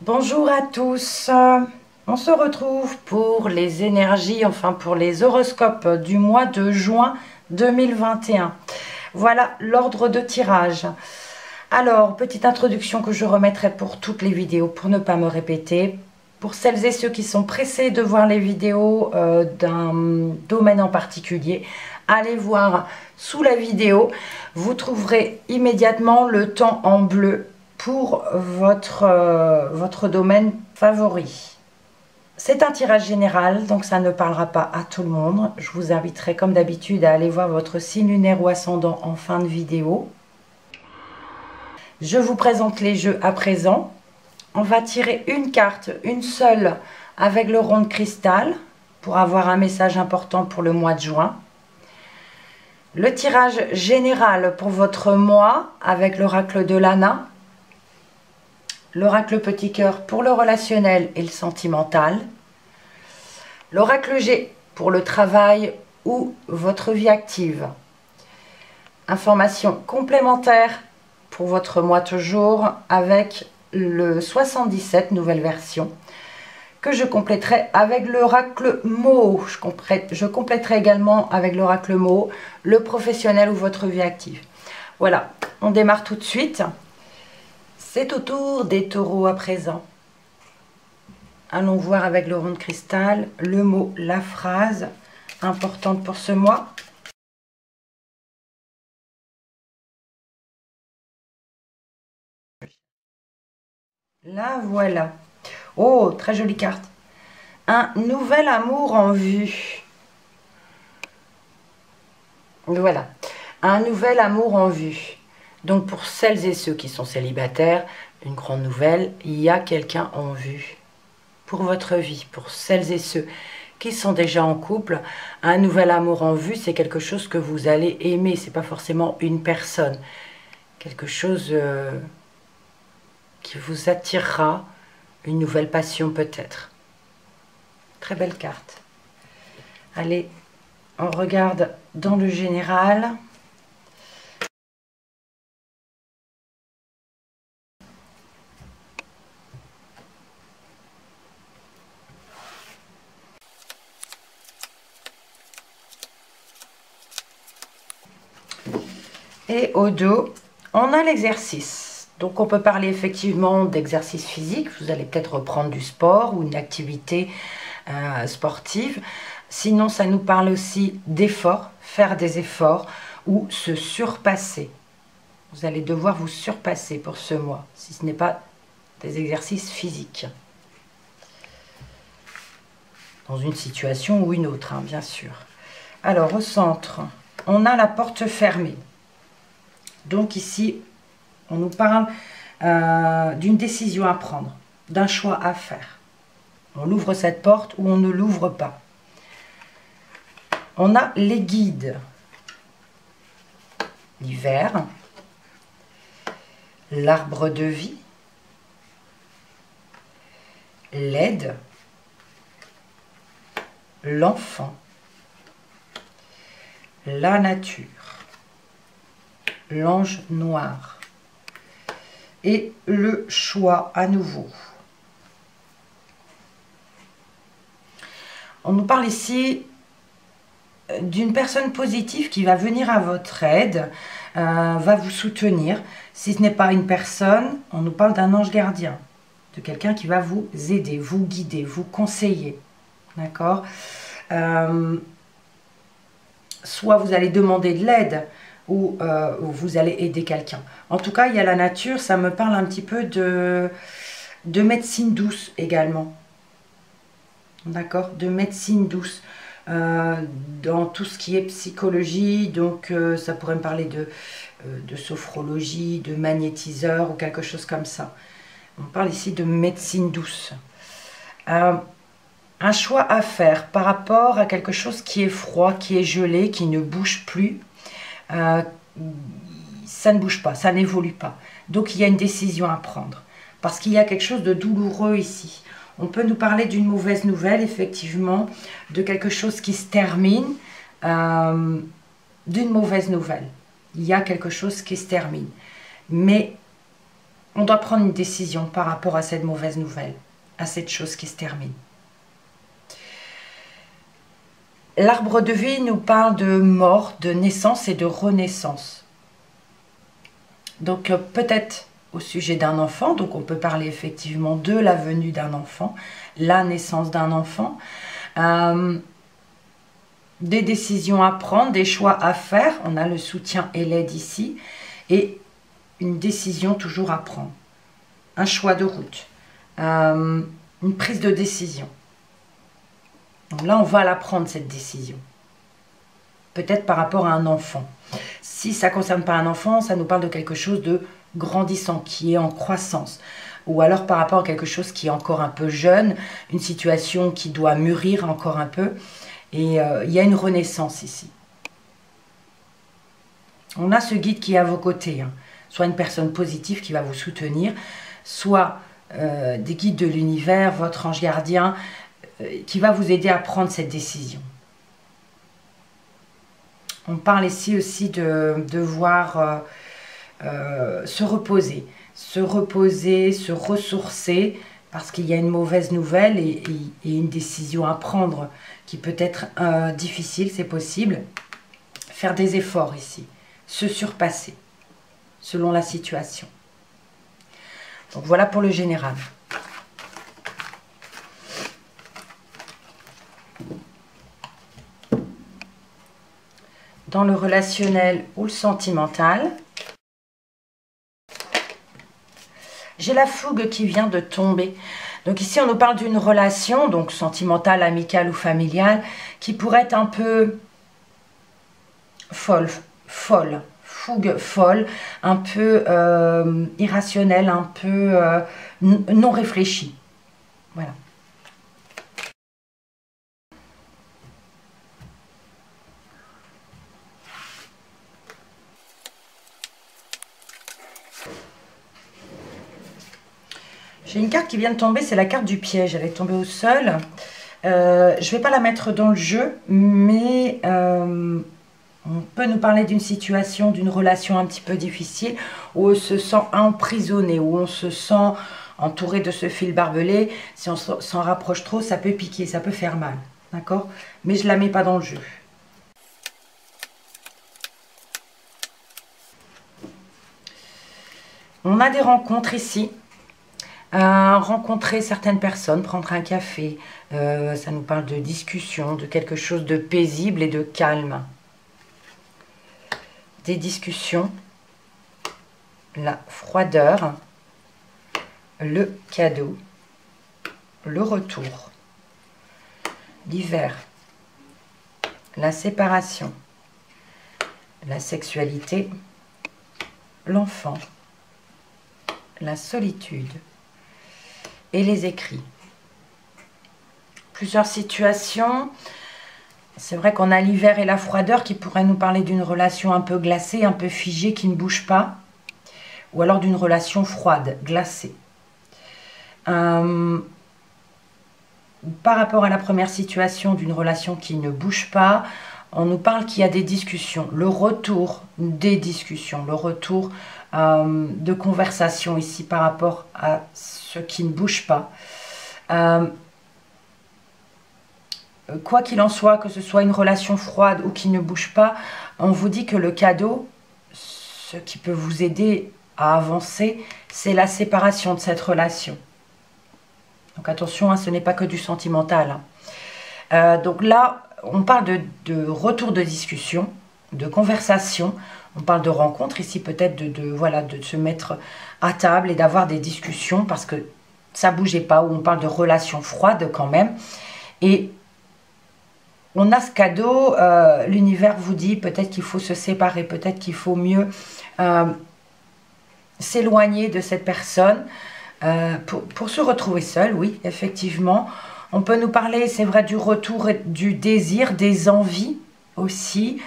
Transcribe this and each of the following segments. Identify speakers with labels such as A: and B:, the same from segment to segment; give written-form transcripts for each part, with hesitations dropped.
A: Bonjour à tous, on se retrouve pour les énergies, enfin pour les horoscopes du mois de juin 2021. Voilà l'ordre de tirage. Alors, petite introduction que je remettrai pour toutes les vidéos pour ne pas me répéter. Pour celles et ceux qui sont pressés de voir les vidéos d'un domaine en particulier, allez voir sous la vidéo, vous trouverez immédiatement le temps en bleu pour votre domaine favori. C'est un tirage général, donc ça ne parlera pas à tout le monde. Je vous inviterai comme d'habitude à aller voir votre signe lunaire ou ascendant en fin de vidéo. Je vous présente les jeux à présent. On va tirer une carte, une seule, avec le rond de cristal, pour avoir un message important pour le mois de juin. Le tirage général pour votre mois, avec l'oracle de Lana. L'oracle petit cœur pour le relationnel et le sentimental. L'oracle G pour le travail ou votre vie active. Information complémentaire pour votre mois toujours avec le 77, nouvelle version, que je compléterai avec l'oracle mot. Je compléterai également avec l'oracle mot, le professionnel ou votre vie active. Voilà, on démarre tout de suite. C'est au tour des taureaux à présent. Allons voir avec le rond de cristal le mot, la phrase importante pour ce mois. La voilà. Oh, très jolie carte. Un nouvel amour en vue. Voilà. Un nouvel amour en vue. Donc pour celles et ceux qui sont célibataires, une grande nouvelle, il y a quelqu'un en vue pour votre vie. Pour celles et ceux qui sont déjà en couple, un nouvel amour en vue, c'est quelque chose que vous allez aimer. C'est pas forcément une personne. Quelque chose qui vous attirera, une nouvelle passion peut-être. Très belle carte. Allez, on regarde dans le général. Et au dos, on a l'exercice. Donc on peut parler effectivement d'exercice physique. Vous allez peut-être reprendre du sport ou une activité sportive. Sinon, ça nous parle aussi d'efforts, faire des efforts ou se surpasser. Vous allez devoir vous surpasser pour ce mois, si ce n'est pas des exercices physiques. Dans une situation ou une autre, hein, bien sûr. Alors, au centre, on a la porte fermée. Donc ici, on nous parle d'une décision à prendre, d'un choix à faire. On ouvre cette porte ou on ne l'ouvre pas. On a les guides. L'hiver, l'arbre de vie, l'aide, l'enfant, la nature, l'ange noir et le choix à nouveau. On nous parle ici d'une personne positive qui va venir à votre aide, va vous soutenir. Si ce n'est pas une personne, on nous parle d'un ange gardien, de quelqu'un qui va vous aider, vous guider, vous conseiller. D'accord ? Soit vous allez demander de l'aide, ou vous allez aider quelqu'un. En tout cas, il y a la nature, ça me parle un petit peu de médecine douce également. D'accord ? De médecine douce. Dans tout ce qui est psychologie, donc ça pourrait me parler de sophrologie, de magnétiseur ou quelque chose comme ça. On parle ici de médecine douce. Un choix à faire par rapport à quelque chose qui est froid, qui est gelé, qui ne bouge plus. Ça ne bouge pas, ça n'évolue pas. Donc il y a une décision à prendre. Parce qu'il y a quelque chose de douloureux ici. On peut nous parler d'une mauvaise nouvelle, effectivement, de quelque chose qui se termine, d'une mauvaise nouvelle. Il y a quelque chose qui se termine. Mais On doit prendre une décision par rapport à cette mauvaise nouvelle, à cette chose qui se termine. L'arbre de vie nous parle de mort, de naissance et de renaissance. Donc peut-être au sujet d'un enfant, donc on peut parler effectivement de la venue d'un enfant, la naissance d'un enfant, des décisions à prendre, des choix à faire, on a le soutien et l'aide ici, et une décision toujours à prendre, un choix de route, une prise de décision. Donc là, on va la prendre, cette décision. Peut-être par rapport à un enfant. Si ça ne concerne pas un enfant, ça nous parle de quelque chose de grandissant, qui est en croissance. Ou alors par rapport à quelque chose qui est encore un peu jeune, une situation qui doit mûrir encore un peu. Et il y a une renaissance ici. On a ce guide qui est à vos côtés. Hein. Soit une personne positive qui va vous soutenir, soit des guides de l'univers, votre ange gardien, qui va vous aider à prendre cette décision. On parle ici aussi de devoir se reposer, se ressourcer, parce qu'il y a une mauvaise nouvelle et une décision à prendre qui peut être difficile, c'est possible. Faire des efforts ici, se surpasser selon la situation. Donc voilà pour le général. Dans le relationnel ou le sentimental, j'ai la fougue qui vient de tomber. Donc ici, on nous parle d'une relation, donc sentimentale, amicale ou familiale, qui pourrait être un peu folle, fougue folle, un peu irrationnelle, un peu non réfléchie. Voilà. J'ai une carte qui vient de tomber, c'est la carte du piège. Elle est tombée au sol. Je ne vais pas la mettre dans le jeu, mais on peut nous parler d'une situation, d'une relation un petit peu difficile, où on se sent emprisonné, où on se sent entouré de ce fil barbelé. Si on s'en rapproche trop, ça peut piquer, ça peut faire mal. D'accord? Mais je ne la mets pas dans le jeu. On a des rencontres ici. Rencontrer certaines personnes, prendre un café, ça nous parle de discussion, de quelque chose de paisible et de calme. Des discussions, la froideur, le cadeau, le retour, l'hiver, la séparation, la sexualité, l'enfant, la solitude et les écrits. Plusieurs situations. C'est vrai qu'on a l'hiver et la froideur qui pourraient nous parler d'une relation un peu glacée, un peu figée, qui ne bouge pas. Ou alors d'une relation froide, glacée. Par rapport à la première situation d'une relation qui ne bouge pas, on nous parle qu'il y a des discussions. Le retour des discussions, le retour de conversation ici par rapport à ce qui ne bouge pas. Quoi qu'il en soit, que ce soit une relation froide ou qui ne bouge pas, on vous dit que le cadeau, ce qui peut vous aider à avancer, c'est la séparation de cette relation. Donc attention, hein, ce n'est pas que du sentimental. Hein. Donc là, on parle de retour de discussion, de conversation. On parle de rencontre ici, peut-être voilà, de se mettre à table et d'avoir des discussions parce que ça ne bougeait pas, ou on parle de relations froides quand même. Et on a ce cadeau, l'univers vous dit peut-être qu'il faut se séparer, peut-être qu'il faut mieux s'éloigner de cette personne pour se retrouver seul, oui, effectivement. On peut nous parler, c'est vrai, du retour du désir, des envies aussi.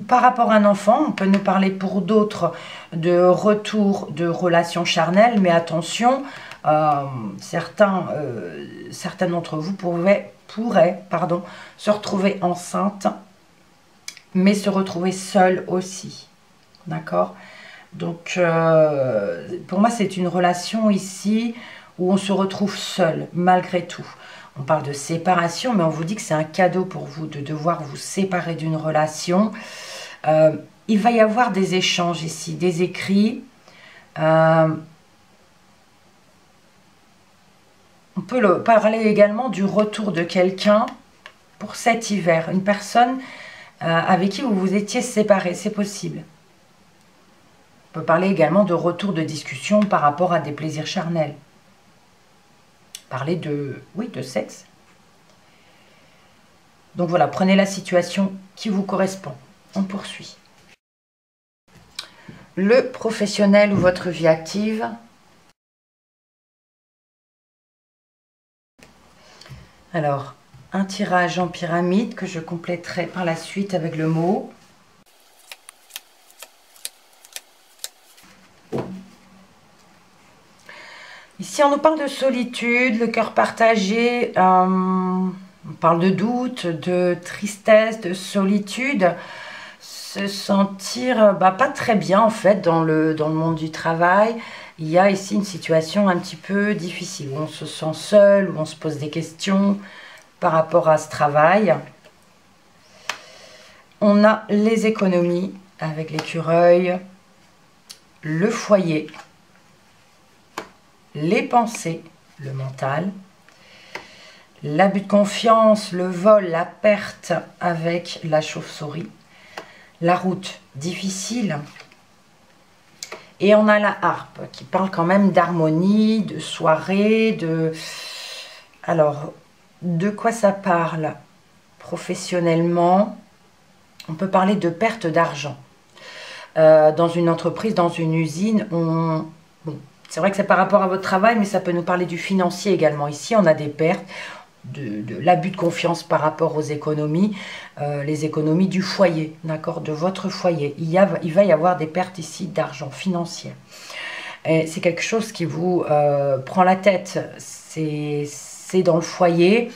A: Par rapport à un enfant, on peut nous parler pour d'autres de retour de relations charnelles, mais attention, certains d'entre vous pourraient se retrouver enceintes, mais se retrouver seuls aussi. D'accord? Donc, pour moi, c'est une relation ici où on se retrouve seul, malgré tout. On parle de séparation, mais on vous dit que c'est un cadeau pour vous de devoir vous séparer d'une relation. Il va y avoir des échanges ici, des écrits. On peut parler également du retour de quelqu'un pour cet hiver. Une personne avec qui vous vous étiez séparés, c'est possible. On peut parler également de retour de discussion par rapport à des plaisirs charnels. Parler de, oui, de sexe. Donc voilà, prenez la situation qui vous correspond. On poursuit. Le professionnel ou votre vie active. Alors, un tirage en pyramide que je compléterai par la suite avec le mot. Ici, on nous parle de solitude, le cœur partagé. On parle de doute, de tristesse, de solitude. Se sentir pas très bien en fait dans le monde du travail. Il y a ici une situation un petit peu difficile où on se sent seul, où on se pose des questions par rapport à ce travail. On a les économies avec l'écureuil, le foyer, les pensées, le mental, l'abus de confiance, le vol, la perte avec la chauve-souris, la route difficile. Et on a la harpe qui parle quand même d'harmonie, de soirée, de... Alors, de quoi ça parle professionnellement? On peut parler de perte d'argent. Dans une entreprise, dans une usine, bon, c'est vrai que c'est par rapport à votre travail, mais ça peut nous parler du financier également. Ici, on a des pertes, de l'abus de confiance par rapport aux économies, les économies du foyer, d'accord, de votre foyer. Il va y avoir des pertes ici d'argent financier. C'est quelque chose qui vous prend la tête, c'est dans le foyer.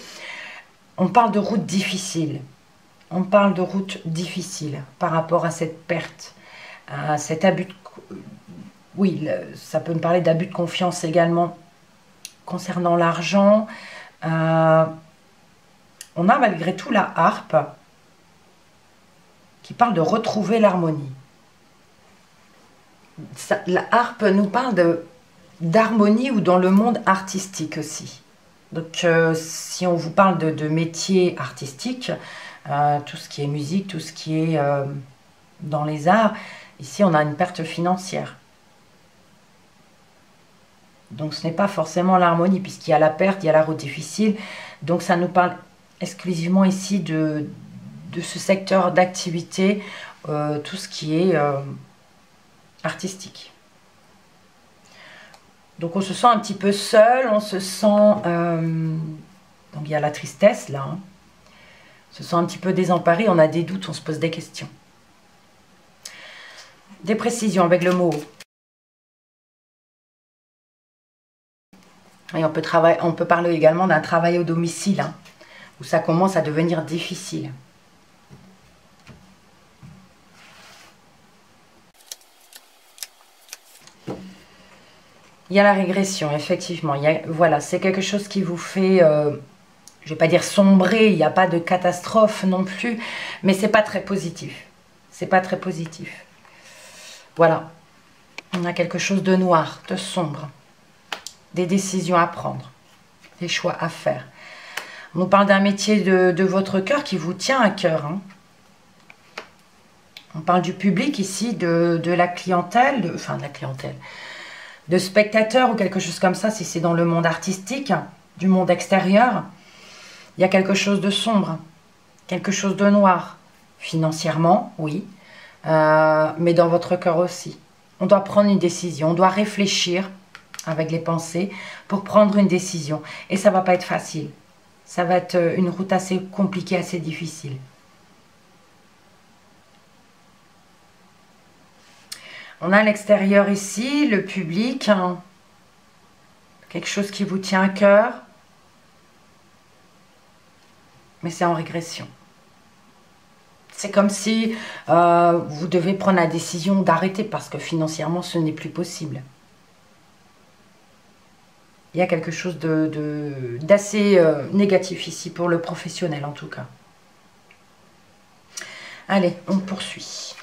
A: On parle de route difficile. On parle de route difficile par rapport à cette perte, à cet abus de... Oui, ça peut me parler d'abus de confiance également concernant l'argent. On a malgré tout la harpe qui parle de retrouver l'harmonie. La harpe nous parle d'harmonie ou dans le monde artistique aussi. Donc si on vous parle de métier artistique, tout ce qui est musique, tout ce qui est dans les arts, ici on a une perte financière. Donc ce n'est pas forcément l'harmonie, puisqu'il y a la perte, il y a la route difficile. Donc ça nous parle exclusivement ici de ce secteur d'activité, tout ce qui est artistique. Donc on se sent un petit peu seul, on se sent... donc il y a la tristesse là. Hein. On se sent un petit peu désemparé, on a des doutes, on se pose des questions. Des précisions avec le mot. Et on peut parler également d'un travail au domicile, hein, où ça commence à devenir difficile. Il y a la régression, effectivement. Voilà, c'est quelque chose qui vous fait, je ne vais pas dire sombrer, il n'y a pas de catastrophe non plus, mais c'est pas très positif. C'est pas très positif. Voilà, on a quelque chose de noir, de sombre. Des décisions à prendre, des choix à faire. On nous parle d'un métier de votre cœur qui vous tient à cœur. Hein. On parle du public ici, de la clientèle, de la clientèle, de spectateurs ou quelque chose comme ça, si c'est dans le monde artistique, du monde extérieur. Il y a quelque chose de sombre, quelque chose de noir, financièrement, oui, mais dans votre cœur aussi. On doit prendre une décision, on doit réfléchir avec les pensées pour prendre une décision. Et ça ne va pas être facile. Ça va être une route assez compliquée, assez difficile. On a à l'extérieur ici, le public, hein, quelque chose qui vous tient à cœur, mais c'est en régression. C'est comme si vous devez prendre la décision d'arrêter parce que financièrement, ce n'est plus possible. Il y a quelque chose d'assez négatif ici pour le professionnel en tout cas. Allez, on poursuit.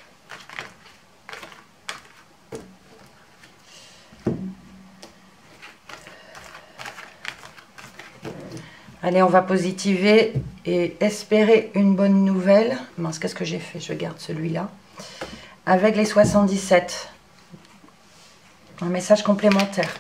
A: Allez, on va positiver et espérer une bonne nouvelle. Mince, qu'est-ce que j'ai fait? Je garde celui-là. Avec les 77. Un message complémentaire.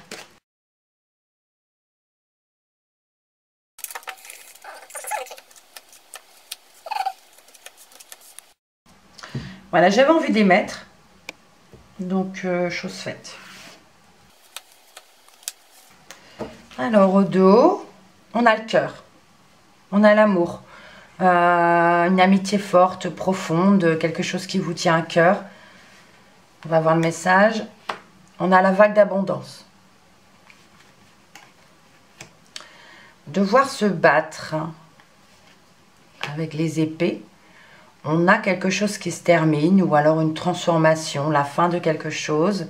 A: Voilà, j'avais envie d'émettre. Donc, chose faite. Alors, au dos, on a le cœur. On a l'amour. Une amitié forte, profonde, quelque chose qui vous tient à cœur. On va voir le message. On a la vague d'abondance. Devoir se battre avec les épées. On a quelque chose qui se termine ou alors une transformation, la fin de quelque chose.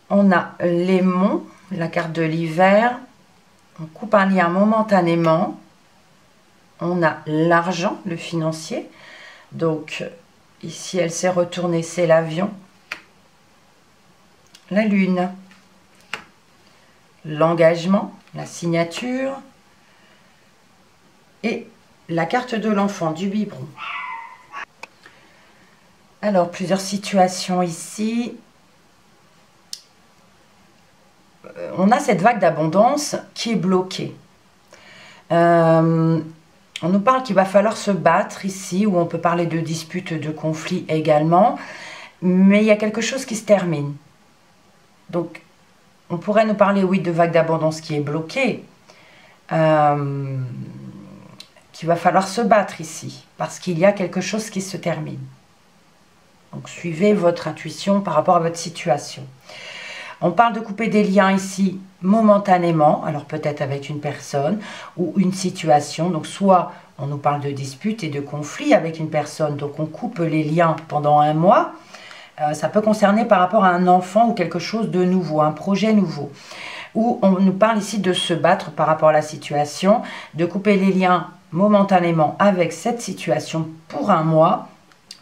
A: On a l'aimant, la carte de l'hiver. On coupe un lien momentanément. On a l'argent, le financier. Donc, ici, elle s'est retournée, c'est l'avion. La lune. L'engagement, la signature. Et la carte de l'enfant, du biberon. Alors, plusieurs situations ici. On a cette vague d'abondance qui est bloquée. On nous parle qu'il va falloir se battre ici, où on peut parler de disputes, de conflits également. Mais il y a quelque chose qui se termine. Donc, on pourrait nous parler, oui, de vague d'abondance qui est bloquée. Qu'il va falloir se battre ici, parce qu'il y a quelque chose qui se termine. Donc, suivez votre intuition par rapport à votre situation. On parle de couper des liens ici momentanément, alors peut-être avec une personne ou une situation. Donc, soit on nous parle de dispute et de conflit avec une personne, donc on coupe les liens pendant un mois. Ça peut concerner par rapport à un enfant ou quelque chose de nouveau, un projet nouveau. Ou on nous parle ici de se battre par rapport à la situation, de couper les liens momentanément avec cette situation pour un mois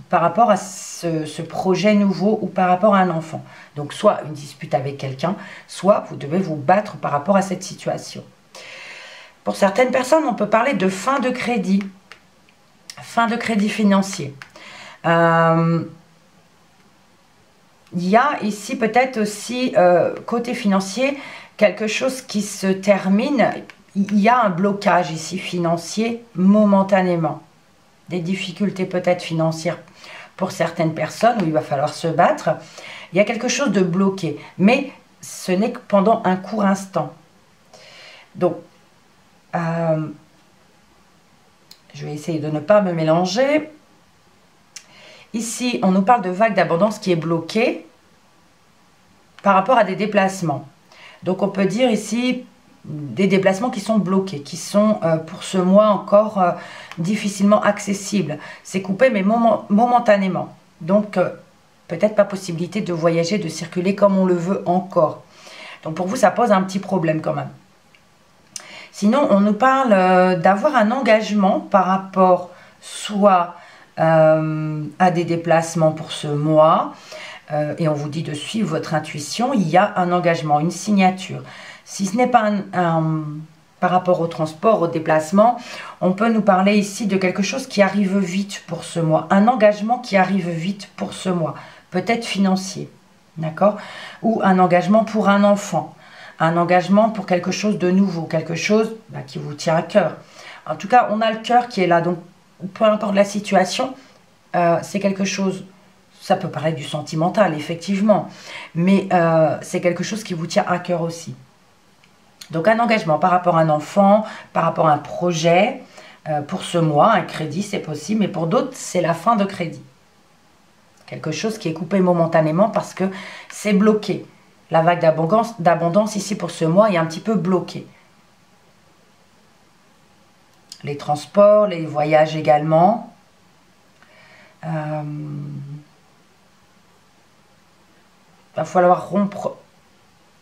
A: par rapport à ce projet nouveau ou par rapport à un enfant. Donc soit une dispute avec quelqu'un, soit vous devez vous battre par rapport à cette situation. Pour certaines personnes, on peut parler de fin de crédit financier. Il y a ici peut-être aussi, côté financier, quelque chose qui se termine. Il y a un blocage ici financier momentanément. Des difficultés peut-être financières pour certaines personnes où il va falloir se battre. Il y a quelque chose de bloqué. Mais ce n'est que pendant un court instant. Donc, je vais essayer de ne pas me mélanger. Ici, on nous parle de vague d'abondance qui est bloquée par rapport à des déplacements. Donc, on peut dire ici des déplacements qui sont bloqués, qui sont pour ce mois encore difficilement accessibles. C'est coupé, mais momentanément. Donc, peut-être pas possibilité de voyager, de circuler comme on le veut encore. Donc, pour vous, ça pose un petit problème quand même. Sinon, on nous parle d'avoir un engagement par rapport soit à des déplacements pour ce mois, et on vous dit de suivre votre intuition. Il y a un engagement, une signature. Si ce n'est pas par rapport au transport, au déplacement, on peut nous parler ici de quelque chose qui arrive vite pour ce mois. Un engagement qui arrive vite pour ce mois. Peut-être financier, d'accord? Ou un engagement pour un enfant. Un engagement pour quelque chose de nouveau, quelque chose qui vous tient à cœur. En tout cas, on a le cœur qui est là. Donc, peu importe la situation, c'est quelque chose... Ça peut paraître du sentimental, effectivement. Mais c'est quelque chose qui vous tient à cœur aussi. Donc un engagement par rapport à un enfant, par rapport à un projet, pour ce mois, un crédit c'est possible, mais pour d'autres c'est la fin de crédit. Quelque chose qui est coupé momentanément parce que c'est bloqué. La vague d'abondance ici pour ce mois est un petit peu bloquée. Les transports, les voyages également. Va falloir rompre,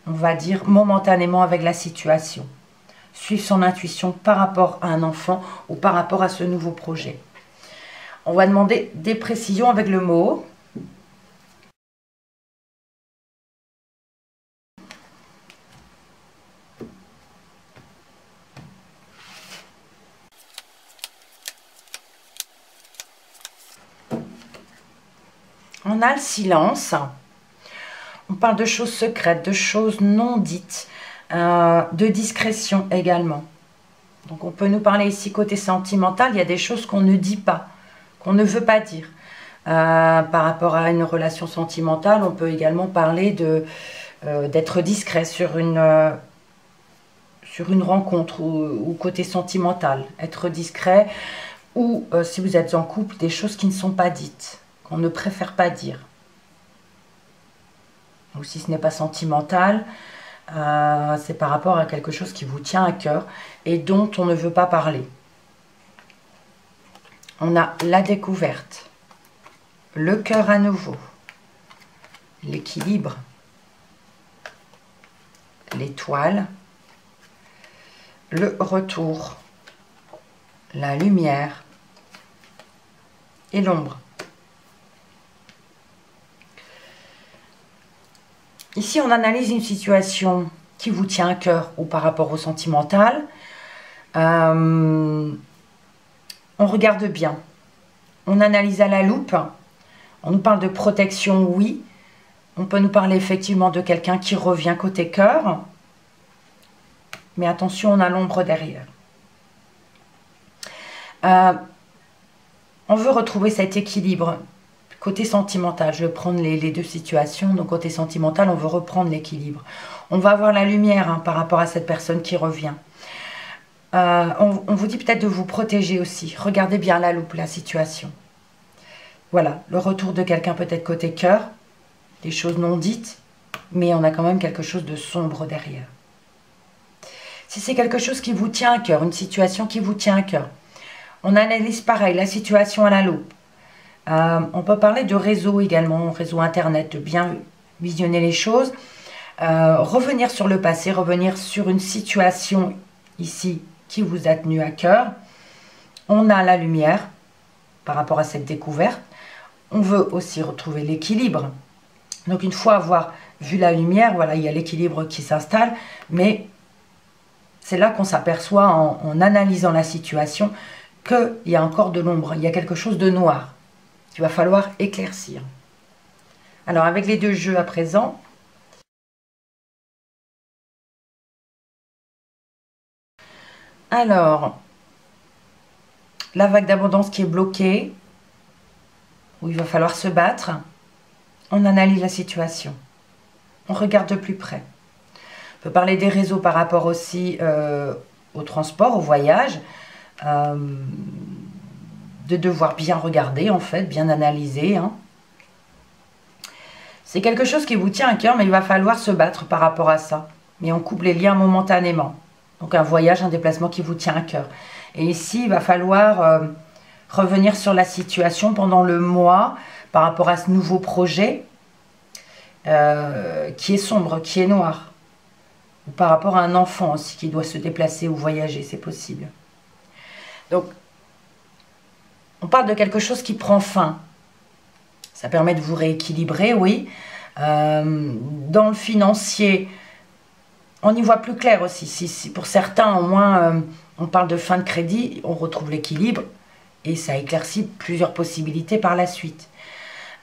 A: on va dire, momentanément avec la situation. Suivre son intuition par rapport à un enfant ou par rapport à ce nouveau projet. On va demander des précisions avec le mot. On a le silence. On parle de choses secrètes, de choses non dites, de discrétion également. Donc on peut nous parler ici côté sentimental, il y a des choses qu'on ne dit pas, qu'on ne veut pas dire. Par rapport à une relation sentimentale, on peut également parler d'être discret sur une rencontre ou côté sentimental. Être discret ou si vous êtes en couple, des choses qui ne sont pas dites, qu'on ne préfère pas dire. Ou si ce n'est pas sentimental, c'est par rapport à quelque chose qui vous tient à cœur et dont on ne veut pas parler. On a la découverte, le cœur à nouveau, l'équilibre, l'étoile, le retour, la lumière et l'ombre. Ici, on analyse une situation qui vous tient à cœur ou par rapport au sentimental. On regarde bien. On analyse à la loupe. On nous parle de protection, oui. On peut nous parler effectivement de quelqu'un qui revient côté cœur. Mais attention, on a l'ombre derrière. On veut retrouver cet équilibre. Côté sentimental, je vais prendre les deux situations. Donc côté sentimental, on veut reprendre l'équilibre. On va avoir la lumière par rapport à cette personne qui revient. On vous dit peut-être de vous protéger aussi. Regardez bien à la loupe la situation. Voilà, le retour de quelqu'un peut-être côté cœur. Des choses non dites, mais on a quand même quelque chose de sombre derrière. Si c'est quelque chose qui vous tient à cœur, une situation qui vous tient à cœur, on analyse pareil la situation à la loupe. On peut parler de réseau également, réseau internet, de bien visionner les choses, revenir sur le passé, revenir sur une situation ici qui vous a tenu à cœur. On a la lumière par rapport à cette découverte. On veut aussi retrouver l'équilibre. Donc une fois avoir vu la lumière, voilà, il y a l'équilibre qui s'installe, mais c'est là qu'on s'aperçoit en analysant la situation qu'il y a encore de l'ombre, il y a quelque chose de noir. Il va falloir éclaircir. Alors, avec les deux jeux à présent, alors, la vague d'abondance qui est bloquée, où il va falloir se battre, on analyse la situation. On regarde de plus près. On peut parler des réseaux par rapport aussi au transport, au voyage, de devoir bien regarder, en fait, bien analyser. C'est quelque chose qui vous tient à cœur, mais il va falloir se battre par rapport à ça. Mais on coupe les liens momentanément. Donc un voyage, un déplacement qui vous tient à cœur. Et ici, il va falloir revenir sur la situation pendant le mois par rapport à ce nouveau projet qui est sombre, qui est noir. Ou par rapport à un enfant aussi qui doit se déplacer ou voyager, c'est possible. Donc, on parle de quelque chose qui prend fin. Ça permet de vous rééquilibrer, oui. Dans le financier, on y voit plus clair aussi. Si pour certains, au moins, on parle de fin de crédit, on retrouve l'équilibre et ça éclaircit plusieurs possibilités par la suite.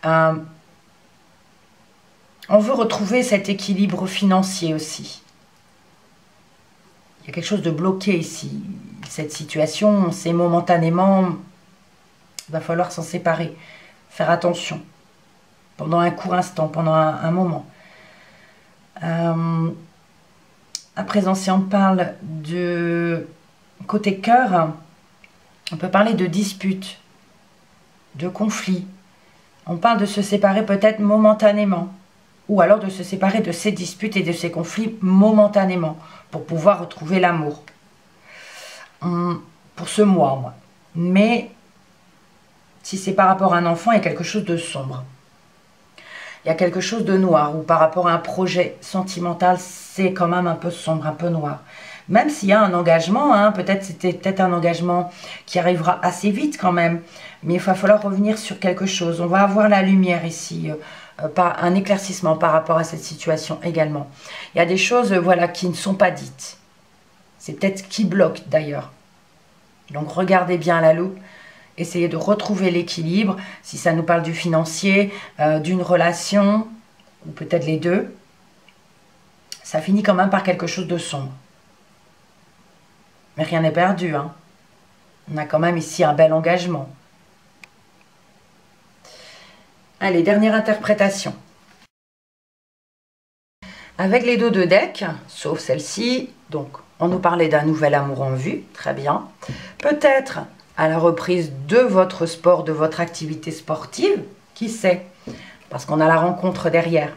A: On veut retrouver cet équilibre financier aussi. Il y a quelque chose de bloqué ici. Cette situation, c'est momentanément... Il va falloir s'en séparer, faire attention, pendant un court instant, pendant un moment. À présent, si on parle de côté cœur, on peut parler de disputes, de conflits. On parle de se séparer peut-être momentanément, ou alors de se séparer de ces disputes et de ces conflits momentanément, pour pouvoir retrouver l'amour. pour ce mois, moi. Mais si c'est par rapport à un enfant, il y a quelque chose de sombre. Il y a quelque chose de noir, ou par rapport à un projet sentimental, c'est quand même un peu sombre, un peu noir. Même s'il y a un engagement, hein, peut-être c'était peut-être un engagement qui arrivera assez vite quand même, mais il va falloir revenir sur quelque chose. On va avoir la lumière ici, un éclaircissement par rapport à cette situation également. Il y a des choses voilà, qui ne sont pas dites. C'est peut-être ce qui bloque d'ailleurs. Donc regardez bien la loupe. Essayez de retrouver l'équilibre, si ça nous parle du financier, d'une relation, ou peut-être les deux. Ça finit quand même par quelque chose de sombre. Mais rien n'est perdu, hein. On a quand même ici un bel engagement. Allez, dernière interprétation. Avec les dos de deck, sauf celle-ci, donc on nous parlait d'un nouvel amour en vue, très bien. Peut-être à la reprise de votre sport, de votre activité sportive, qui sait, parce qu'on a la rencontre derrière.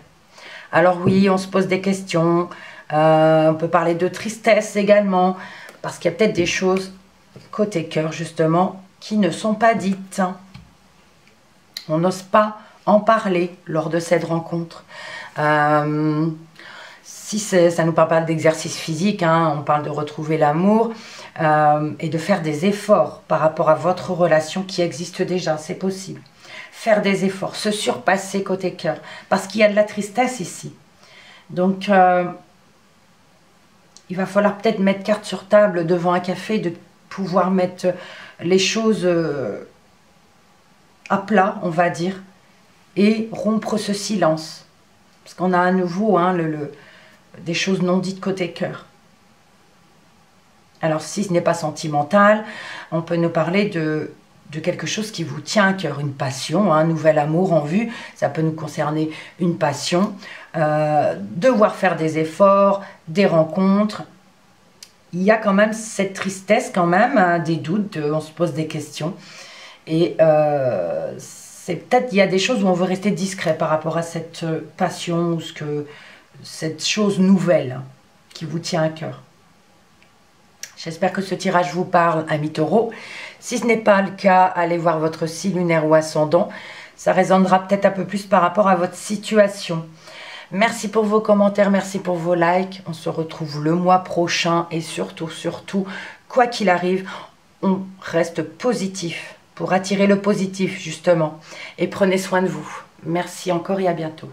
A: Alors oui, on se pose des questions, on peut parler de tristesse également, parce qu'il y a peut-être des choses côté cœur justement qui ne sont pas dites. On n'ose pas en parler lors de cette rencontre. Si ça ne nous parle pas d'exercice physique, hein, on parle de retrouver l'amour et de faire des efforts par rapport à votre relation qui existe déjà, c'est possible. Faire des efforts, se surpasser côté cœur, parce qu'il y a de la tristesse ici. Donc, il va falloir peut-être mettre carte sur table devant un café, de pouvoir mettre les choses à plat, on va dire, et rompre ce silence. Parce qu'on a à nouveau hein, des choses non dites côté cœur. Alors si ce n'est pas sentimental, on peut nous parler de quelque chose qui vous tient à cœur, une passion, un nouvel amour en vue, ça peut nous concerner une passion, devoir faire des efforts, des rencontres. Il y a quand même cette tristesse quand même, hein, des doutes, on se pose des questions. Et c'est peut-être, il y a des choses où on veut rester discret par rapport à cette passion, ou cette chose nouvelle qui vous tient à cœur. J'espère que ce tirage vous parle, amis taureaux. Si ce n'est pas le cas, allez voir votre signe lunaire ou ascendant. Ça résonnera peut-être un peu plus par rapport à votre situation. Merci pour vos commentaires, merci pour vos likes. On se retrouve le mois prochain et surtout, quoi qu'il arrive, on reste positif pour attirer le positif justement. Et prenez soin de vous. Merci encore et à bientôt.